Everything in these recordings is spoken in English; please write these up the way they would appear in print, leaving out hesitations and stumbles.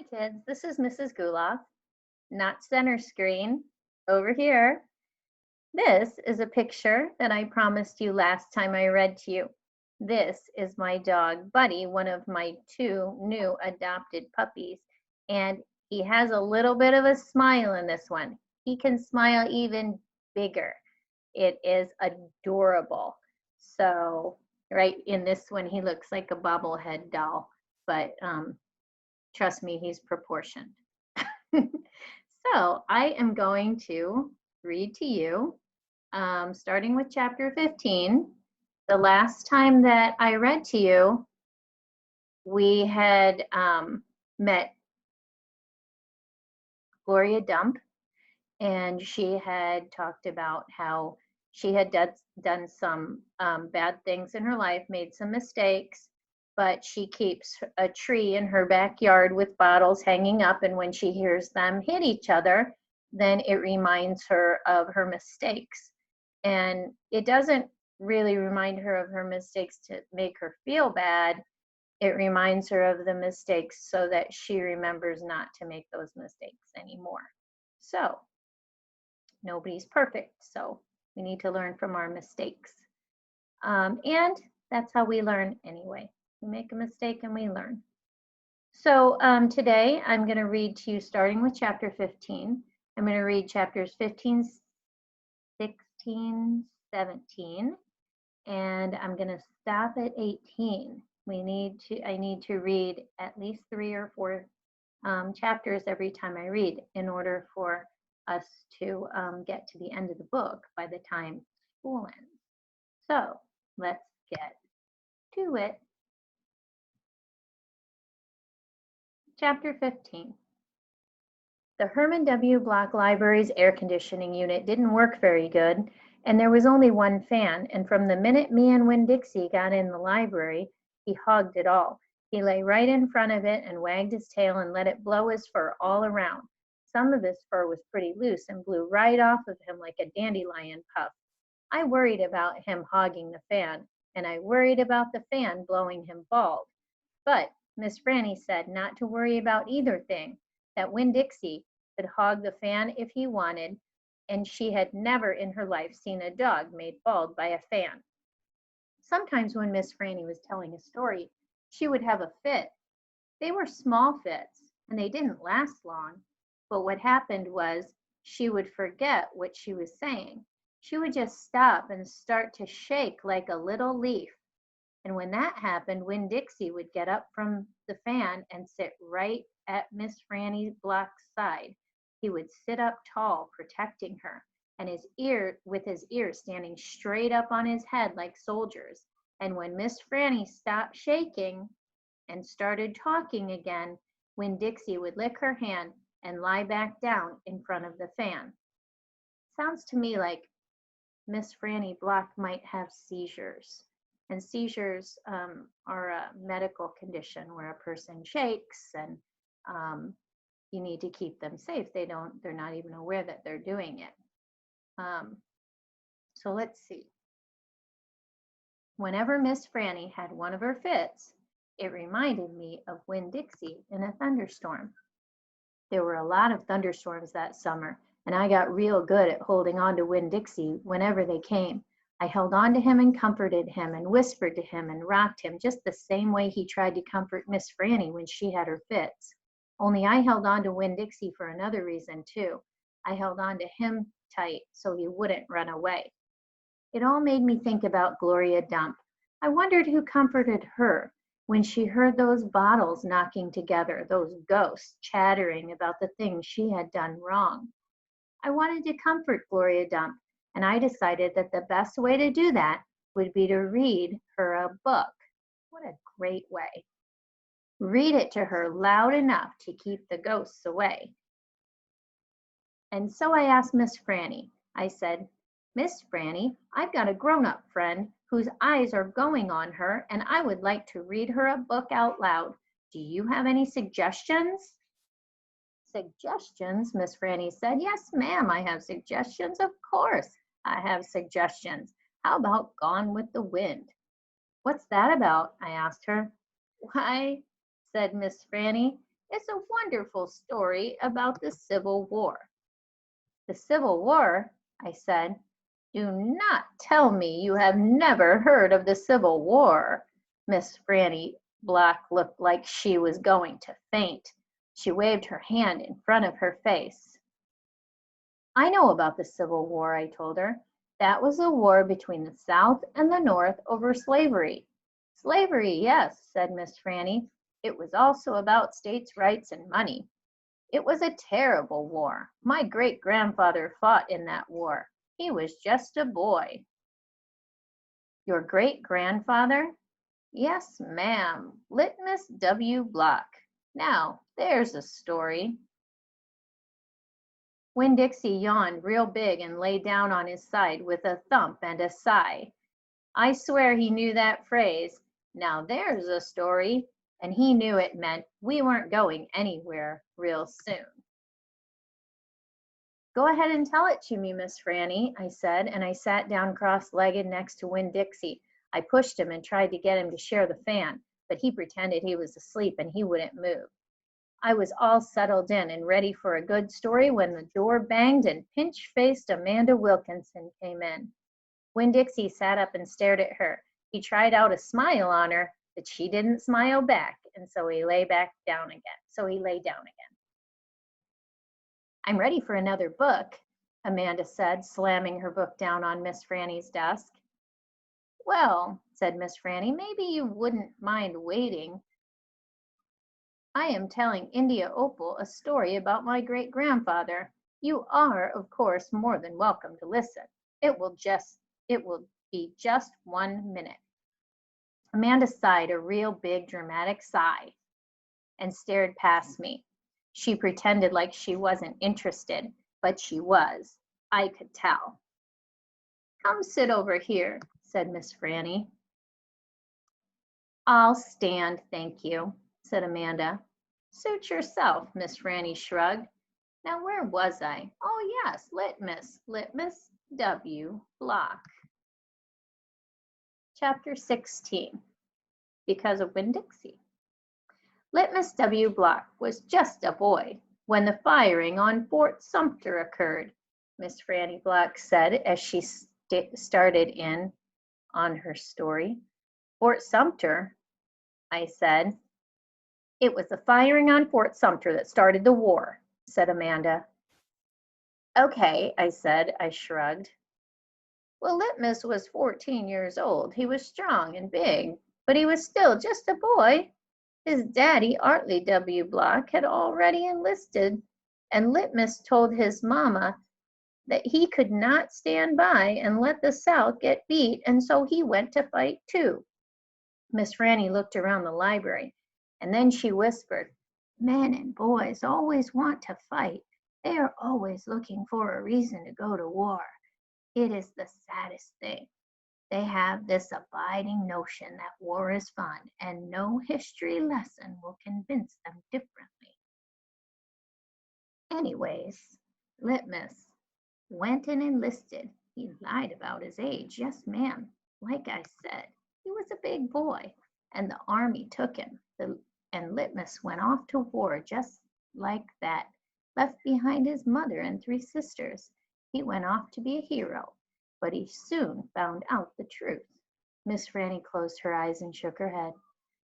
Hi kids, this is Mrs. Gouloff, not center screen, over here. This is a picture that I promised you last time I read to you. This is my dog, Buddy, one of my two new adopted puppies, and he has a little bit of a smile in this one. He can smile even bigger. It is adorable. So, right in this one, he looks like a bobblehead doll, but trust me, he's proportioned. So I am going to read to you, starting with chapter 15. The last time that I read to you, we had met Gloria Dump, and she had talked about how she had done some bad things in her life, made some mistakes, but she keeps a tree in her backyard with bottles hanging up, and when she hears them hit each other, then it reminds her of her mistakes. And it doesn't really remind her of her mistakes to make her feel bad. It reminds her of the mistakes so that she remembers not to make those mistakes anymore. So nobody's perfect, so we need to learn from our mistakes. And that's how we learn anyway. We make a mistake and we learn. So today I'm going to read to you starting with chapter 15. I'm going to read chapters 15, 16, 17, and I'm going to stop at 18. I need to read at least 3 or 4 chapters every time I read in order for us to get to the end of the book by the time school ends. So let's get to it. Chapter 15. The Herman W. Block Library's air conditioning unit didn't work very good, and there was only one fan, and from the minute me and Winn Dixie got in the library, he hogged it all. He lay right in front of it and wagged his tail and let it blow his fur all around. Some of his fur was pretty loose and blew right off of him like a dandelion puff. I worried about him hogging the fan, and I worried about the fan blowing him bald. But Miss Franny said not to worry about either thing, that Winn Dixie could hog the fan if he wanted, and she had never in her life seen a dog made bald by a fan. Sometimes when Miss Franny was telling a story, she would have a fit. They were small fits, and they didn't last long. But what happened was she would forget what she was saying. She would just stop and start to shake like a little leaf. And when that happened, Winn Dixie would get up from the fan and sit right at Miss Franny Block's side. He would sit up tall, protecting her, and with his ears standing straight up on his head like soldiers. And when Miss Franny stopped shaking and started talking again, Winn Dixie would lick her hand and lie back down in front of the fan. Sounds to me like Miss Franny Block might have seizures. And seizures are a medical condition where a person shakes, and you need to keep them safe. They're not even aware that they're doing it. So let's see. Whenever Miss Franny had one of her fits, it reminded me of Winn Dixie in a thunderstorm. There were a lot of thunderstorms that summer, and I got real good at holding on to Winn Dixie whenever they came. I held on to him and comforted him and whispered to him and rocked him just the same way he tried to comfort Miss Franny when she had her fits. Only I held on to Winn Dixie for another reason too. I held on to him tight so he wouldn't run away. It all made me think about Gloria Dump. I wondered who comforted her when she heard those bottles knocking together, those ghosts chattering about the things she had done wrong. I wanted to comfort Gloria Dump, and I decided that the best way to do that would be to read her a book. What a great way. Read it to her loud enough to keep the ghosts away. And so I asked Miss Franny. I said, Miss Franny, I've got a grown-up friend whose eyes are going on her, and I would like to read her a book out loud. Do you have any suggestions? Suggestions, Miss Franny said. Yes, ma'am, I have suggestions. Of course, I have suggestions. How about Gone with the Wind? What's that about? I asked her. Why, said Miss Franny, It's a wonderful story about the Civil War." "The Civil War?" I said. "Do not tell me you have never heard of the Civil War." Miss Franny Black looked like she was going to faint. She waved her hand in front of her face. "I know about the Civil War," I told her. "That was a war between the South and the North over slavery." "Slavery, yes," said Miss Franny. "It was also about states' rights and money. It was a terrible war. My great-grandfather fought in that war. He was just a boy." "Your great-grandfather?" "Yes, ma'am. Litmus W. Block. Now, there's a story." Winn-Dixie yawned real big and lay down on his side with a thump and a sigh. I swear he knew that phrase, "Now there's a story," and he knew it meant we weren't going anywhere real soon. "Go ahead and tell it to me, Miss Franny," I said, and I sat down cross-legged next to Winn-Dixie. I pushed him and tried to get him to share the fan, but he pretended he was asleep and he wouldn't move. I was all settled in and ready for a good story when the door banged and pinch-faced Amanda Wilkinson came in. Winn-Dixie sat up and stared at her. He tried out a smile on her, but she didn't smile back, and so he lay down again. "I'm ready for another book," Amanda said, slamming her book down on Miss Franny's desk. "Well," said Miss Franny, "maybe you wouldn't mind waiting. I am telling India Opal a story about my great-grandfather. You are, of course, more than welcome to listen. It will be just 1 minute." Amanda sighed a real big dramatic sigh and stared past me. She pretended like she wasn't interested, but she was. I could tell. "Come sit over here," said Miss Franny. "I'll stand, thank you," said Amanda. "Suit yourself," Miss Franny shrugged. Now where was I? Oh yes, Litmus W. Block. Chapter 16. Because of Winn-Dixie. Litmus W. Block was just a boy when the firing on Fort Sumter occurred, Miss Franny Black said as she started in on her story. "Fort Sumter?" I said. "It was the firing on Fort Sumter that started the war," said Amanda. "Okay," I said. I shrugged. "Well, Litmus was 14 years old. He was strong and big, but he was still just a boy. His daddy, Artley W. Block, had already enlisted, and Litmus told his mama that he could not stand by and let the South get beat, and so he went to fight too." Miss Franny looked around the library, and then she whispered, "Men and boys always want to fight. They are always looking for a reason to go to war. It is the saddest thing. They have this abiding notion that war is fun, and no history lesson will convince them differently. Anyways, Litmus went and enlisted. He lied about his age. Yes, ma'am. Like I said, he was a big boy, and the army took him. And Litmus went off to war just like that, left behind his mother and 3 sisters. He went off to be a hero, but he soon found out the truth." Miss Franny closed her eyes and shook her head.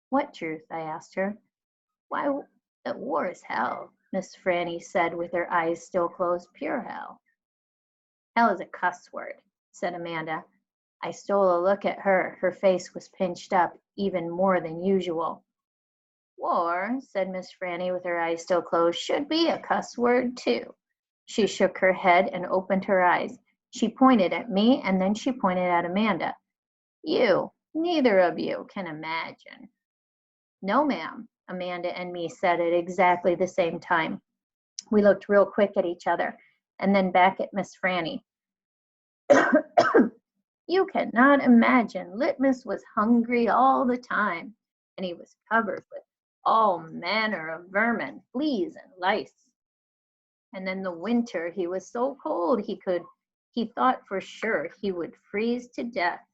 "What truth?" I asked her. "Why, that war is hell," Miss Franny said with her eyes still closed. "Pure hell." "Hell is a cuss word," said Amanda. I stole a look at her. Her face was pinched up even more than usual. "War," said Miss Franny with her eyes still closed, "should be a cuss word too." She shook her head and opened her eyes. She pointed at me and then she pointed at Amanda. Neither of you can imagine." "No, ma'am," Amanda and me said at exactly the same time. We looked real quick at each other and then back at Miss Franny. "You cannot imagine. Litmus was hungry all the time, and he was covered with all manner of vermin, fleas, and lice. And in the winter he was so cold he thought for sure he would freeze to death.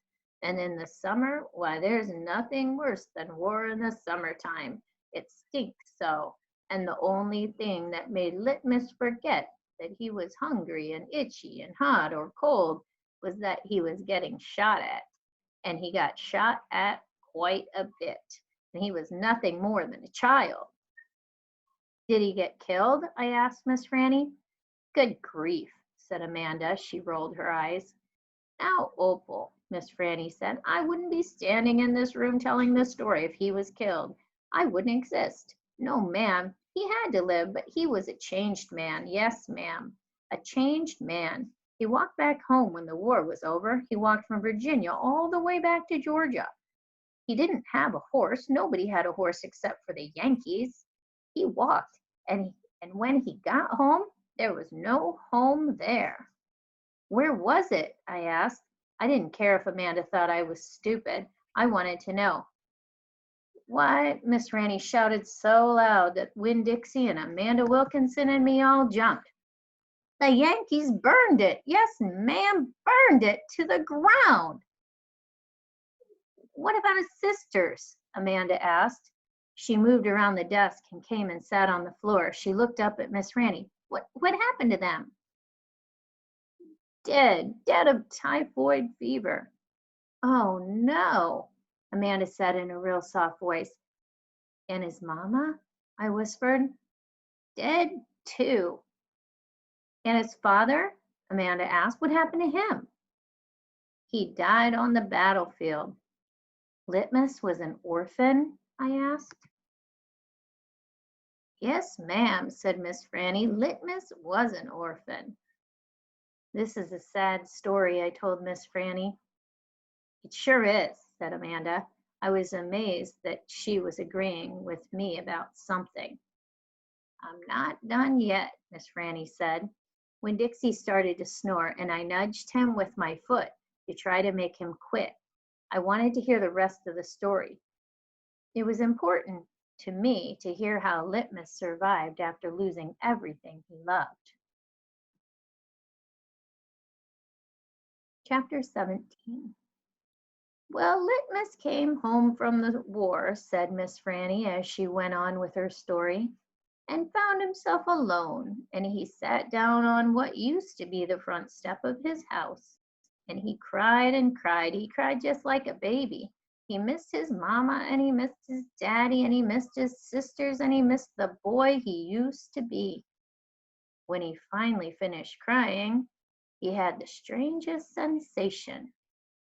And in the summer, why, there's nothing worse than war in the summertime. It stinks so. And the only thing that made Litmus forget that he was hungry and itchy and hot or cold was that he was getting shot at. And he got shot at quite a bit. And he was nothing more than a child. Did he get killed? I asked Miss Franny. Good grief, said Amanda. She rolled her eyes. Now, Opal, Miss Franny said, I wouldn't be standing in this room telling this story if he was killed. I wouldn't exist. No, ma'am. He had to live, but he was a changed man. Yes, ma'am. A changed man. He walked back home when the war was over. He walked from Virginia all the way back to Georgia. He didn't have a horse. Nobody had a horse except for the Yankees. He walked, and when he got home, there was no home there. Where was it? I asked. I didn't care if Amanda thought I was stupid. I wanted to know. Why, Miss Franny shouted so loud that Winn Dixie and Amanda Wilkinson and me all jumped. The Yankees burned it. Yes, ma'am, burned it to the ground. What about his sisters? Amanda asked. She moved around the desk and came and sat on the floor. She looked up at Miss Franny. What happened to them? Dead of typhoid fever. Oh, no, Amanda said in a real soft voice. And his mama? I whispered. Dead, too. And his father? Amanda asked. What happened to him? He died on the battlefield. Litmus was an orphan? I asked. Yes, ma'am, said Miss Franny. Litmus was an orphan. This is a sad story, I told Miss Franny. It sure is, said Amanda. I was amazed that she was agreeing with me about something. I'm not done yet, Miss Franny said. When Dixie started to snore and I nudged him with my foot to try to make him quit, I wanted to hear the rest of the story. It was important to me to hear how Litmus survived after losing everything he loved. Chapter 17. Well, Litmus came home from the war, said Miss Franny as she went on with her story, and found himself alone, and he sat down on what used to be the front step of his house, and he cried and cried. He cried just like a baby. He missed his mama, and he missed his daddy, and he missed his sisters, and he missed the boy he used to be. When he finally finished crying, he had the strangest sensation.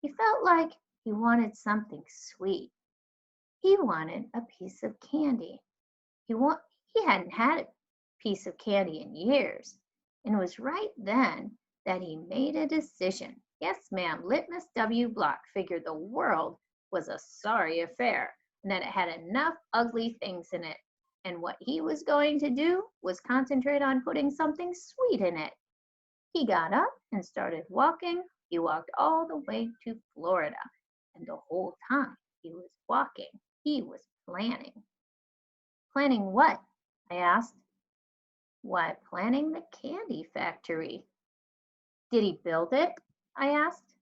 He felt like he wanted something sweet. He wanted a piece of candy. He hadn't had a piece of candy in years, and it was right then that he made a decision. Yes, ma'am, Litmus W. Block figured the world was a sorry affair and that it had enough ugly things in it, and what he was going to do was concentrate on putting something sweet in it. He got up and started walking. He walked all the way to Florida, and the whole time he was walking, he was planning. Planning what? I asked. Why, planning the candy factory. Did he build it? I asked.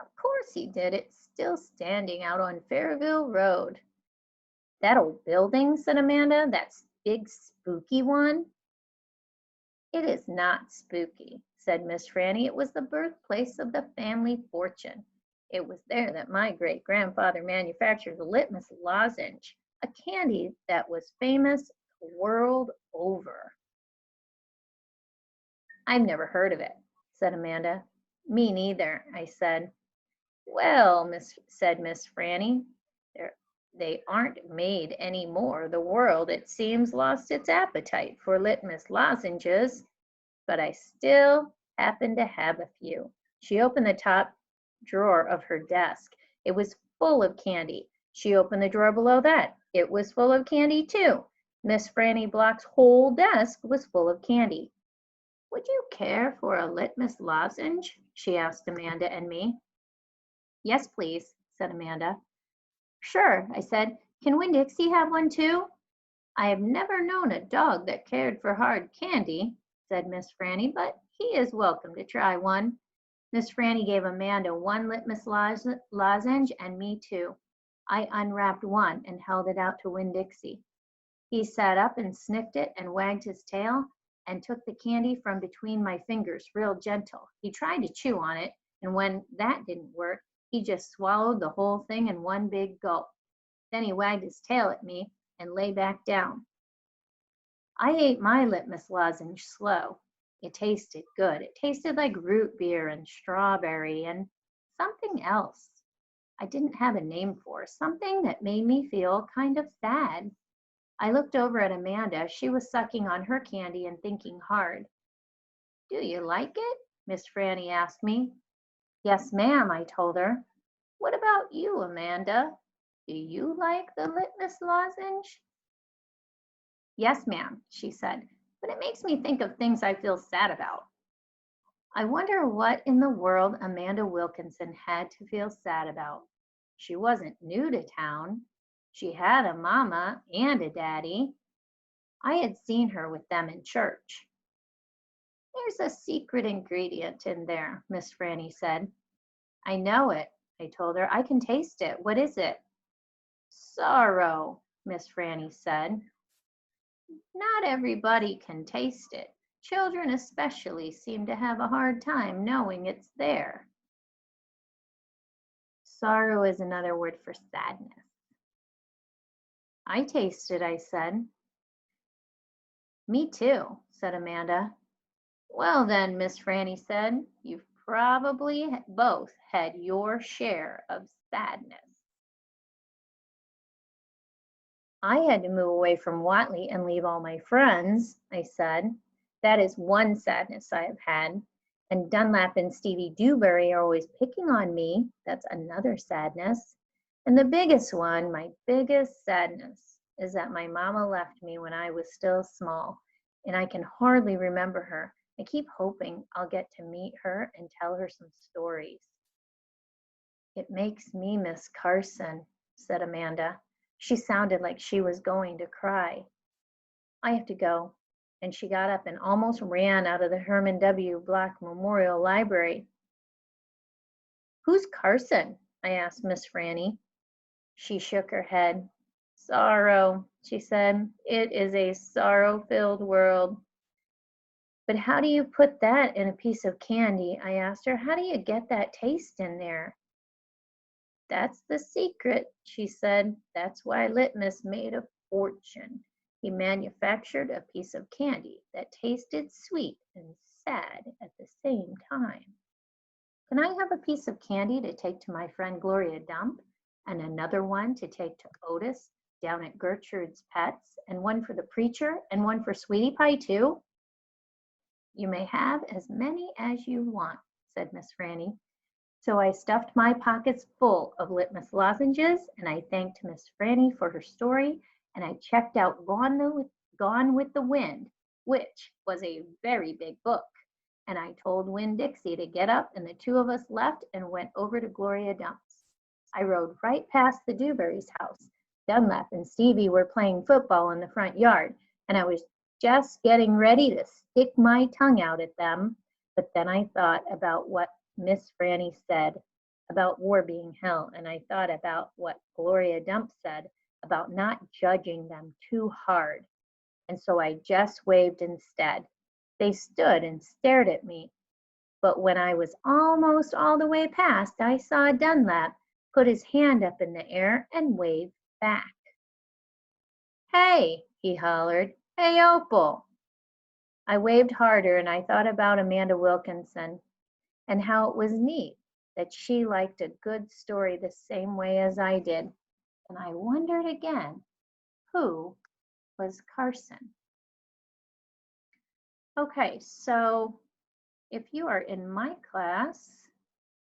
Of course he did. It's still standing out on Fairville Road. That old building, said Amanda, that big spooky one? It is not spooky, said Miss Franny. It was the birthplace of the family fortune. It was there that my great-grandfather manufactured the Litmus lozenge, a candy that was famous the world over. I've never heard of it, said Amanda. Me neither, I said. Well, said Miss Franny, they aren't made any more. The world, it seems, lost its appetite for Litmus lozenges, but I still happen to have a few. She opened the top drawer of her desk. It was full of candy. She opened the drawer below that. It was full of candy, too. Miss Franny Block's whole desk was full of candy. Would you care for a Litmus lozenge? She asked Amanda and me. Yes, please, said Amanda. Sure, I said. Can Winn Dixie have one, too? I have never known a dog that cared for hard candy, said Miss Franny, but he is welcome to try one. Miss Franny gave Amanda one Litmus lozenge and me two. I unwrapped one and held it out to Winn Dixie. He sat up and sniffed it and wagged his tail and took the candy from between my fingers real gentle. He tried to chew on it, and when that didn't work, he just swallowed the whole thing in one big gulp. Then he wagged his tail at me and lay back down. I ate my litmus lozenge slow. It tasted good. It tasted like root beer and strawberry and something else I didn't have a name for, something that made me feel kind of sad. I looked over at Amanda. She was sucking on her candy and thinking hard. Do you like it? Miss Franny asked me. Yes, ma'am, I told her. What about you, Amanda? Do you like the litmus lozenge? Yes, ma'am, she said, but it makes me think of things I feel sad about. I wonder what in the world Amanda Wilkinson had to feel sad about. She wasn't new to town. She had a mama and a daddy. I had seen her with them in church. There's a secret ingredient in there, Miss Franny said. I know it, I told her. I can taste it. What is it? Sorrow, Miss Franny said. Not everybody can taste it. Children especially seem to have a hard time knowing it's there. Sorrow is another word for sadness. I taste it, I said. Me too, said Amanda. Well then, Miss Franny said, you've probably both had your share of sadness. I had to move away from Watley and leave all my friends, I said. That is one sadness I have had. And Dunlap and Stevie Dewberry are always picking on me. That's another sadness. And the biggest one, my biggest sadness, is that my mama left me when I was still small, and I can hardly remember her. I keep hoping I'll get to meet her and tell her some stories. It makes me miss Carson, said Amanda. She sounded like she was going to cry. I have to go. And she got up and almost ran out of the Herman W. Black Memorial Library. Who's Carson? I asked Miss Franny. She shook her head. Sorrow, she said. It is a sorrow-filled world. But how do you put that in a piece of candy? I asked her. How do you get that taste in there? That's the secret, she said. That's why Litmus made a fortune. He manufactured a piece of candy that tasted sweet and sad at the same time. Can I have a piece of candy to take to my friend Gloria Dump, and another one to take to Otis down at Gertrude's Pets, and one for the preacher, and one for Sweetie Pie too? You may have as many as you want, said Miss Franny. So I stuffed my pockets full of litmus lozenges, and I thanked Miss Franny for her story, and I checked out Gone with the Wind, which was a very big book. And I told Winn Dixie to get up, and the two of us left and went over to Gloria Dump's. I rode right past the Dewberry's house. Dunlap and Stevie were playing football in the front yard, and I was just getting ready to stick my tongue out at them, but then I thought about what Miss Franny said about war being hell, and I thought about what Gloria Dump said about not judging them too hard, and so I just waved instead. They stood and stared at me, but when I was almost all the way past, I saw Dunlap put his hand up in the air and wave back. Hey, he hollered. Hey, Opal. I waved harder, and I thought about Amanda Wilkinson and how it was neat that she liked a good story the same way as I did. And I wondered again, who was Carson? Okay, so if you are in my class,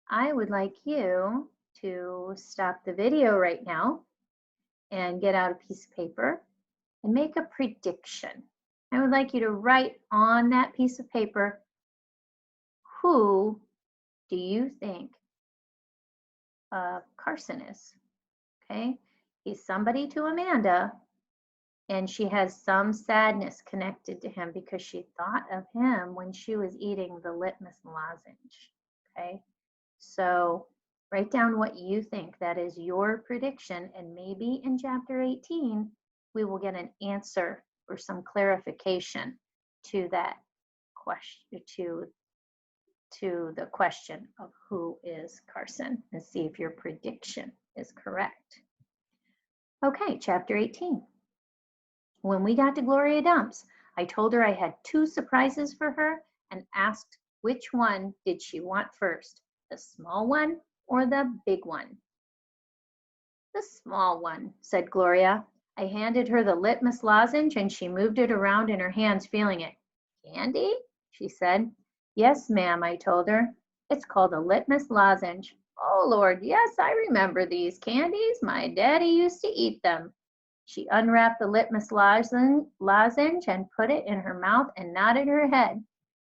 I would like you to stop the video right now and get out a piece of paper and make a prediction. I would like you to write on that piece of paper, who do you think Carson is? Okay, he's somebody to Amanda, and she has some sadness connected to him because she thought of him when she was eating the litmus lozenge. Okay, so write down what you think. That is your prediction, and maybe in chapter 18 we will get an answer or some clarification to that question, to the question of who is Carson, and see if your prediction is correct. Okay, chapter 18. When we got to Gloria Dumps, I told her I had 2 surprises for her and asked which one did she want first, the small one or the big one. The small one, said Gloria. I handed her the litmus lozenge and she moved it around in her hands, feeling it. Candy? She said. Yes, ma'am, I told her. It's called a litmus lozenge. Oh, Lord, yes, I remember these candies. My daddy used to eat them. She unwrapped the litmus lozenge and put it in her mouth and nodded her head.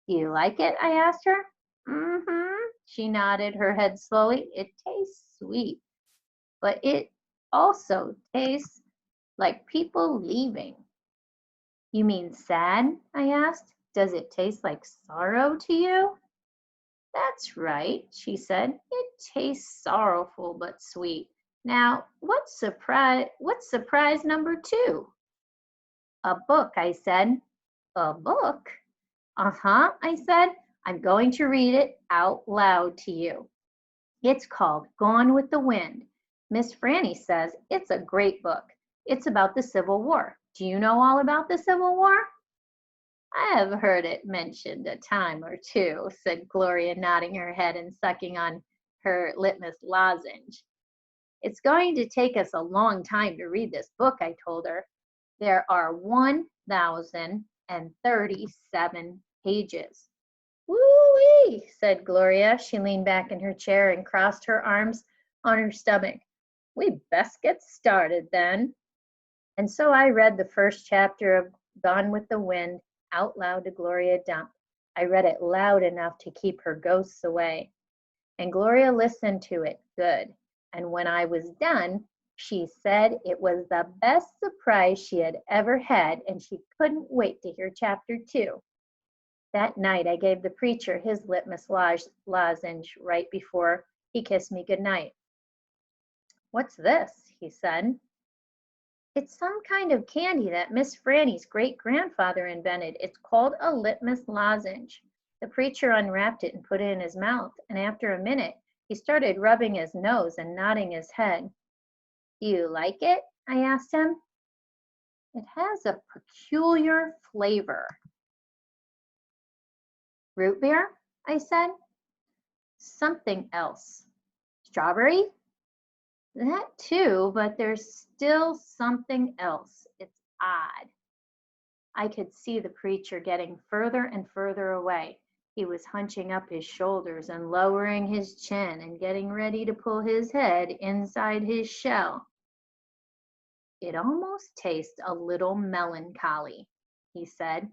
Do you like it? I asked her. Mm-hmm. She nodded her head slowly. It tastes sweet, but it also tastes like people leaving. You mean sad? I asked. Does it taste like sorrow to you? That's right, she said. It tastes sorrowful but sweet. Now, what's surprise number 2? A book, I said. A book? Uh-huh, I said. I'm going to read it out loud to you. It's called Gone with the Wind. Miss Franny says it's a great book. It's about the Civil War. Do you know all about the Civil War? I have heard it mentioned a time or 2, said Gloria, nodding her head and sucking on her litmus lozenge. It's going to take us a long time to read this book, I told her. There are 1,037 pages. Woo-wee, said Gloria. She leaned back in her chair and crossed her arms on her stomach. We best get started then. And so I read the first chapter of Gone with the Wind out loud to Gloria Dump. I read it loud enough to keep her ghosts away. And Gloria listened to it good. And when I was done, she said it was the best surprise she had ever had, and she couldn't wait to hear chapter 2. That night, I gave the preacher his litmus lozenge right before he kissed me goodnight. What's this? He said. It's some kind of candy that Miss Franny's great-grandfather invented. It's called a litmus lozenge. The preacher unwrapped it and put it in his mouth, and after a minute, he started rubbing his nose and nodding his head. Do you like it? I asked him. It has a peculiar flavor. Root beer? I said. Something else. Strawberry? That too, but there's still something else. It's odd. I could see the preacher getting further and further away. He was hunching up his shoulders and lowering his chin and getting ready to pull his head inside his shell. It almost tastes a little melancholy, he said.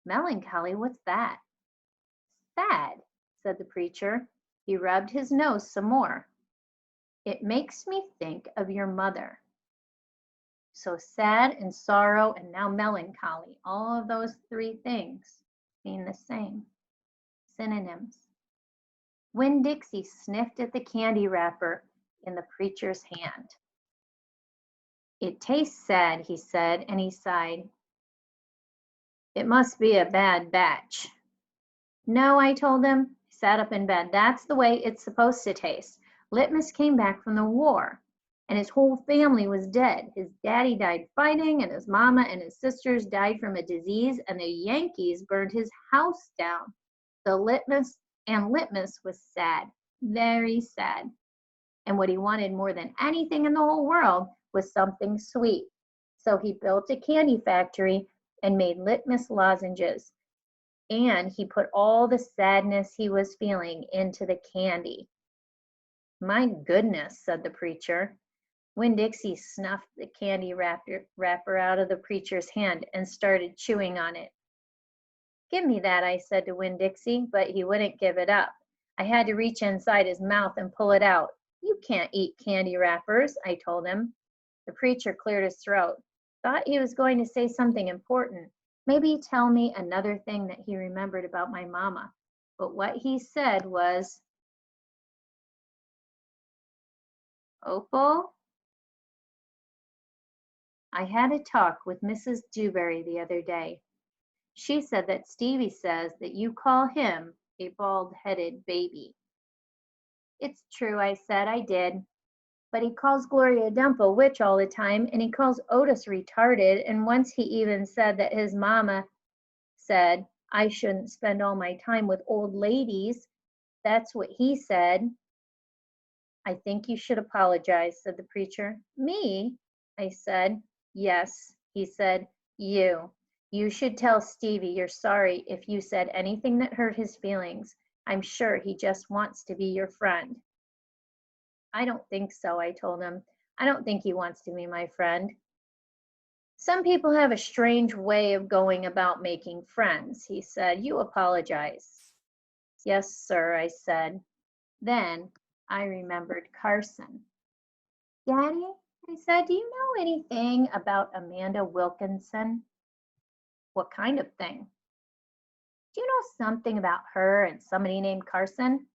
Melancholy? What's that? Sad, said the preacher. He rubbed his nose some more. It makes me think of your mother. So sad and sorrow and now melancholy, all of those 3 things mean the same. Synonyms. Winn Dixie sniffed at the candy wrapper in the preacher's hand. It tastes sad, he said, and he sighed. It must be a bad batch. No, I told him. He sat up in bed. That's the way it's supposed to taste. Litmus came back from the war, and his whole family was dead. His daddy died fighting, and his mama and his sisters died from a disease, and the Yankees burned his house down. Litmus was sad, very sad. And what he wanted more than anything in the whole world was something sweet. So he built a candy factory and made litmus lozenges. And he put all the sadness he was feeling into the candy. My goodness, said the preacher. Winn Dixie snuffed the candy wrapper out of the preacher's hand and started chewing on it. Give me that, I said to Winn Dixie, but he wouldn't give it up. I had to reach inside his mouth and pull it out. You can't eat candy wrappers, I told him. The preacher cleared his throat. Thought he was going to say something important. Maybe tell me another thing that he remembered about my mama. But what he said was, Opal, I had a talk with Mrs. Dewberry the other day. She said that Stevie says that you call him a bald-headed baby. It's true, I said, I did. But he calls Gloria Dump a witch all the time, and he calls Otis retarded, and once he even said that his mama said I shouldn't spend all my time with old ladies. That's what he said. I think you should apologize, said the preacher. Me? I said. Yes, he said. You. You should tell Stevie you're sorry if you said anything that hurt his feelings. I'm sure he just wants to be your friend. I don't think so, I told him. I don't think he wants to be my friend. Some people have a strange way of going about making friends, he said. You apologize. Yes, sir, I said. Then I remembered Carson. Daddy, I said, do you know anything about Amanda Wilkinson? What kind of thing? Do you know something about her and somebody named Carson?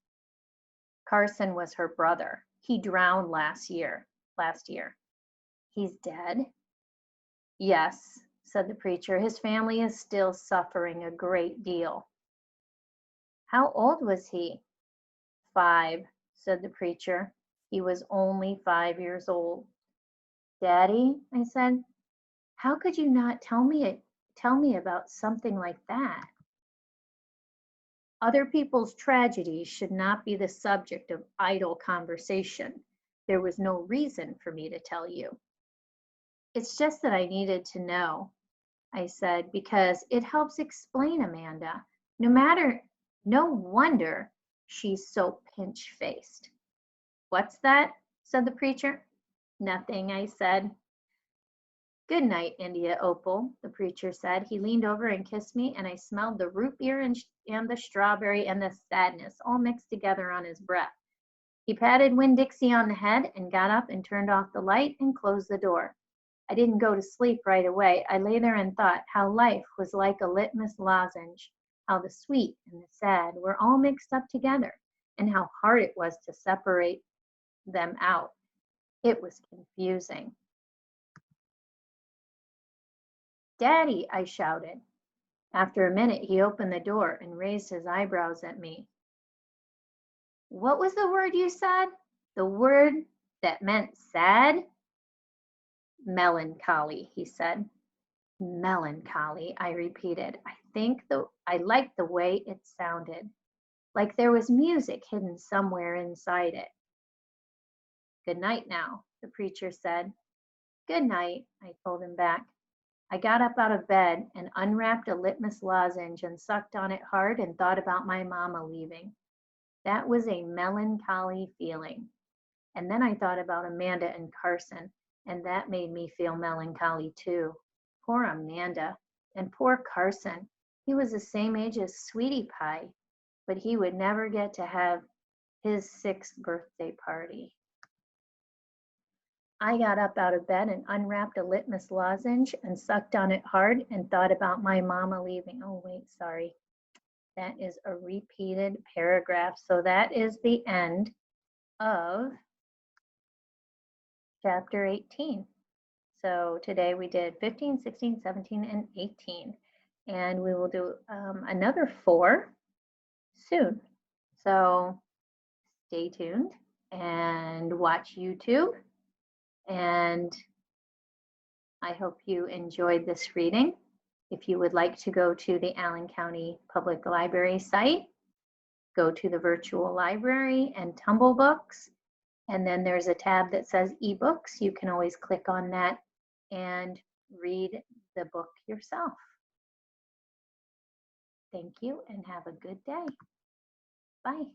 Carson was her brother. He drowned last year. He's dead? Yes, said the preacher. His family is still suffering a great deal. How old was he? 5, said the preacher. He was only 5 years old. Daddy, I said, how could you not tell me about something like that? Other people's tragedies should not be the subject of idle conversation. There was no reason for me to tell you. It's just that I needed to know, I said, because it helps explain Amanda. No wonder she's so pinch-faced. What's that? Said the preacher. Nothing, I said. Good night, India Opal, the preacher said. He leaned over and kissed me, and I smelled the root beer and the strawberry and the sadness all mixed together on his breath. He patted Winn Dixie on the head and got up and turned off the light and closed the door. I didn't go to sleep right away. I lay there and thought how life was like a litmus lozenge, how the sweet and the sad were all mixed up together, and how hard it was to separate them out. It was confusing. Daddy, I shouted. After a minute, he opened the door and raised his eyebrows at me. What was the word you said? The word that meant sad? Melancholy, he said. Melancholy, I repeated. I liked the way it sounded, like there was music hidden somewhere inside it. Good night now, the preacher said. Good night, I told him back. I got up out of bed and unwrapped a litmus lozenge and sucked on it hard and thought about my mama leaving. That was a melancholy feeling. And then I thought about Amanda and Carson, and that made me feel melancholy too. Poor Amanda, and poor Carson. He was the same age as Sweetie Pie, but he would never get to have his 6th birthday party. I got up out of bed and unwrapped a litmus lozenge and sucked on it hard and thought about my mama leaving. Oh, wait, sorry. That is a repeated paragraph. So that is the end of chapter 18. So today we did 15, 16, 17, and 18. And we will do another 4 soon. So stay tuned and watch YouTube. And I hope you enjoyed this reading. If you would like to go to the Allen County Public Library site, go to the virtual library and Tumble Books. And then there's a tab that says eBooks. You can always click on that and read the book yourself. Thank you and have a good day. Bye.